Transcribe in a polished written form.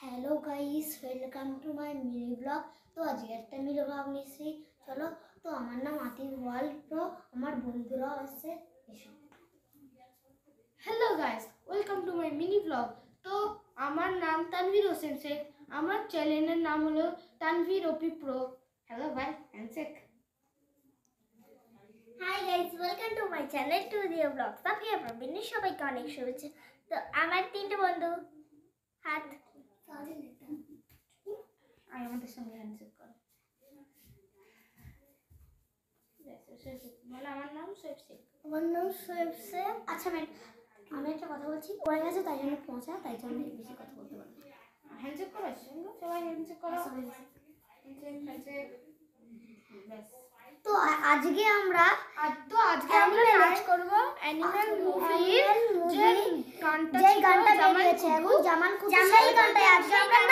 Hello guys, welcome to my mini blog. तो आज একটা মিনি ব্লগ নিছি। চলো, তো আমার নাম আতিফ ওয়ার্ল্ড প্রো, আমার বন্ধুরা আছে। এসো। Hello guys, welcome to my mini blog. তো আমার নাম তানভীর হোসেন শেখ। আমার চ্যানেলের নাম হলো তানভীর ওপি প্রো। হ্যালো ভাই, handshake. Hi guys, welcome to my channel to দিও ব্লগ। সাফিয়া প্রবীণ, সবাইকে অনেক শুভেচ্ছা। তো আমার তিনটে বন্ধু হাত আয় আমাদের সঙ্গে হ্যান্ডশেক কর। বলে আমার নাম সোয়েব শেখ। আমার নাম সোয়েব শেখ। আচ্ছা আমি একটা কথা বলছি, পড়ে গেছে তাই জন্য পৌঁছা, তাই জন্য বেশি কথা বলতে পারবো। হ্যান্ডশেক করো, সবাই হ্যান্ডশেক করো। হ্যান্ডশেক। ব্যাস। তো আজকে আমরা নাচ করব অ্যানিমাল মুভির যে গানটা বেরিয়েছে এখন জামান কুতুব, সেই গানটা আজকে আমরা